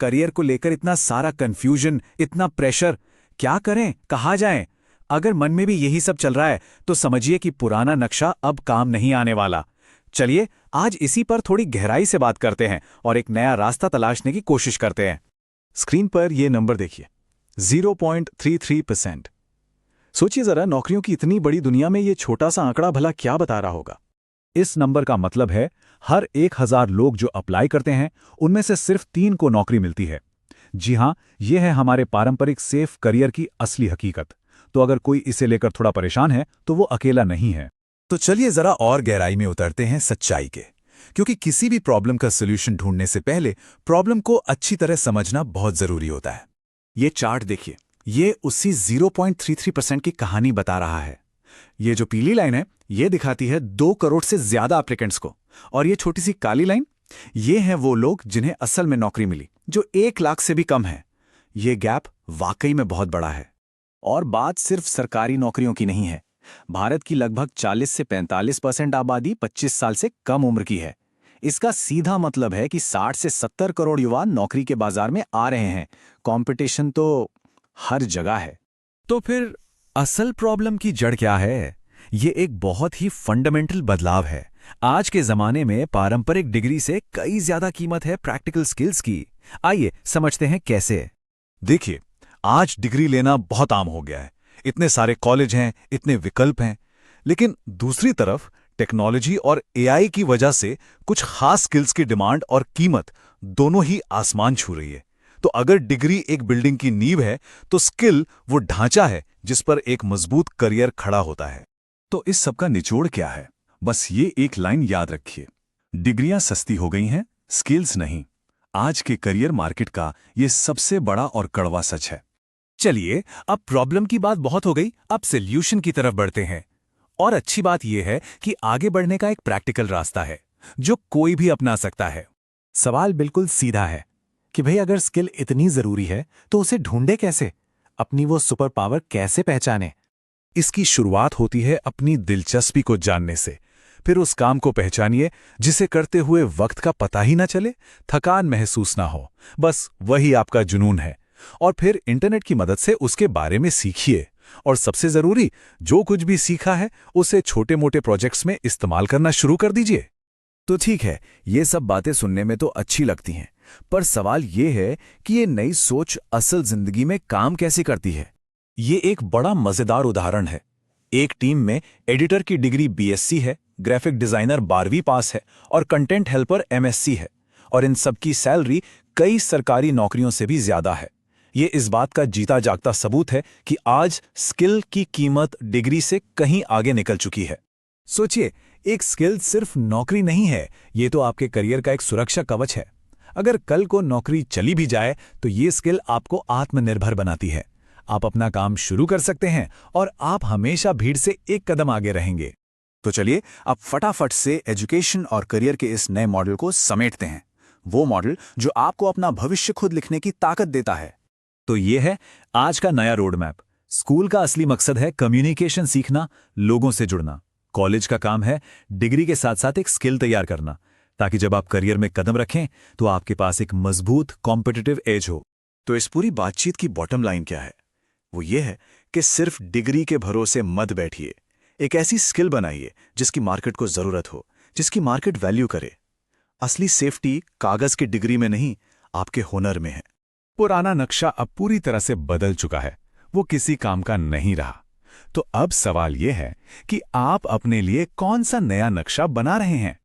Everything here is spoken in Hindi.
करियर को लेकर इतना सारा कंफ्यूजन, इतना प्रेशर, क्या करें, कहाँ जाएं? अगर मन में भी यही सब चल रहा है तो समझिए कि पुराना नक्शा अब काम नहीं आने वाला। चलिए आज इसी पर थोड़ी गहराई से बात करते हैं और एक नया रास्ता तलाशने की कोशिश करते हैं। स्क्रीन पर ये नंबर देखिए, 0.33%। सोचिए जरा, नौकरियों की इतनी बड़ी दुनिया में ये छोटा सा आंकड़ा भला क्या बता रहा होगा। इस नंबर का मतलब है हर 1000 लोग जो अप्लाई करते हैं उनमें से सिर्फ 3 को नौकरी मिलती है। जी हां, यह है हमारे पारंपरिक सेफ करियर की असली हकीकत। तो अगर कोई इसे लेकर थोड़ा परेशान है तो वो अकेला नहीं है। तो चलिए जरा और गहराई में उतरते हैं सच्चाई के, क्योंकि किसी भी प्रॉब्लम का सॉल्यूशन ढूंढने से पहले प्रॉब्लम को अच्छी तरह समझना बहुत जरूरी होता है। ये चार्ट देखिए, ये उसी 0.33% की कहानी बता रहा है। ये जो पीली लाइन है ये दिखाती है 2 करोड़ से ज्यादा एप्लीकेंट्स को, और ये छोटी सी काली लाइन, ये हैं वो लोग जिन्हें असल में नौकरी मिली, जो 1 लाख से भी कम है। ये गैप वाकई में बहुत बड़ा है। और बात सिर्फ सरकारी नौकरियों की नहीं है। भारत की लगभग 40 से 45% आबादी 25 साल से कम उम्र की है। इसका सीधा मतलब है कि 60 से 70 करोड़ युवा नौकरी के बाजार में आ रहे हैं। कंपटीशन तो हर जगह है। तो फिर असल प्रॉब्लम की जड़ क्या है? ये एक बहुत ही फंडामेंटल बदलाव है। आज के जमाने में पारंपरिक डिग्री से कई ज्यादा कीमत है प्रैक्टिकल स्किल्स की। आइए समझते हैं कैसे। देखिए, आज डिग्री लेना बहुत आम हो गया है। इतने सारे कॉलेज हैं, इतने विकल्प हैं। लेकिन दूसरी तरफ टेक्नोलॉजी और एआई की वजह से कुछ खास स्किल्स की डिमांड और कीमत दोनों ही आसमान छू रही है। तो अगर डिग्री एक बिल्डिंग की नींव है, तो स्किल वो ढांचा है जिस पर एक मजबूत करियर खड़ा होता है। तो इस सब का निचोड़ क्या है? बस ये एक लाइन याद रखिए, डिग्रियां सस्ती हो गई हैं, स्किल्स नहीं। आज के करियर मार्केट का ये सबसे बड़ा और कड़वा सच है। चलिए, अब प्रॉब्लम की बात बहुत हो गई, अब सॉल्यूशन की तरफ बढ़ते हैं। और अच्छी बात यह है कि आगे बढ़ने का एक प्रैक्टिकल रास्ता है जो कोई भी अपना सकता है। सवाल बिल्कुल सीधा है कि भाई अगर स्किल इतनी जरूरी है तो उसे ढूंढे कैसे? अपनी वो सुपर पावर कैसे पहचाने? इसकी शुरुआत होती है अपनी दिलचस्पी को जानने से। फिर उस काम को पहचानिए जिसे करते हुए वक्त का पता ही ना चले, थकान महसूस ना हो, बस वही आपका जुनून है। और फिर इंटरनेट की मदद से उसके बारे में सीखिए। और सबसे जरूरी, जो कुछ भी सीखा है उसे छोटे मोटे प्रोजेक्ट्स में इस्तेमाल करना शुरू कर दीजिए। तो ठीक है, ये सब बातें सुनने में तो अच्छी लगती हैं, पर सवाल ये है कि ये नई सोच असल जिंदगी में काम कैसे करती है। ये एक बड़ा मजेदार उदाहरण है। एक टीम में एडिटर की डिग्री बीएससी है, ग्राफिक डिजाइनर 12वीं पास है और कंटेंट हेल्पर एमएससी है, और इन सबकी सैलरी कई सरकारी नौकरियों से भी ज्यादा है। ये इस बात का जीता जागता सबूत है कि आज स्किल की कीमत डिग्री से कहीं आगे निकल चुकी है। सोचिए, एक स्किल सिर्फ नौकरी नहीं है, ये तो आपके करियर का एक सुरक्षा कवच है। अगर कल को नौकरी चली भी जाए तो ये स्किल आपको आत्मनिर्भर बनाती है। आप अपना काम शुरू कर सकते हैं और आप हमेशा भीड़ से एक कदम आगे रहेंगे। तो चलिए अब फटाफट से एजुकेशन और करियर के इस नए मॉडल को समेटते हैं, वो मॉडल जो आपको अपना भविष्य खुद लिखने की ताकत देता है। तो ये है आज का नया रोड मैप। स्कूल का असली मकसद है कम्युनिकेशन सीखना, लोगों से जुड़ना। कॉलेज का काम है डिग्री के साथ साथ एक स्किल तैयार करना, ताकि जब आप करियर में कदम रखें तो आपके पास एक मजबूत कॉम्पिटिटिव एज हो। तो इस पूरी बातचीत की बॉटम लाइन क्या है? वो ये है कि सिर्फ डिग्री के भरोसे मत बैठिए। एक ऐसी स्किल बनाइए जिसकी मार्केट को जरूरत हो, जिसकी मार्केट वैल्यू करे। असली सेफ्टी कागज की डिग्री में नहीं, आपके हुनर में है। पुराना नक्शा अब पूरी तरह से बदल चुका है, वो किसी काम का नहीं रहा। तो अब सवाल यह है कि आप अपने लिए कौन सा नया नक्शा बना रहे हैं।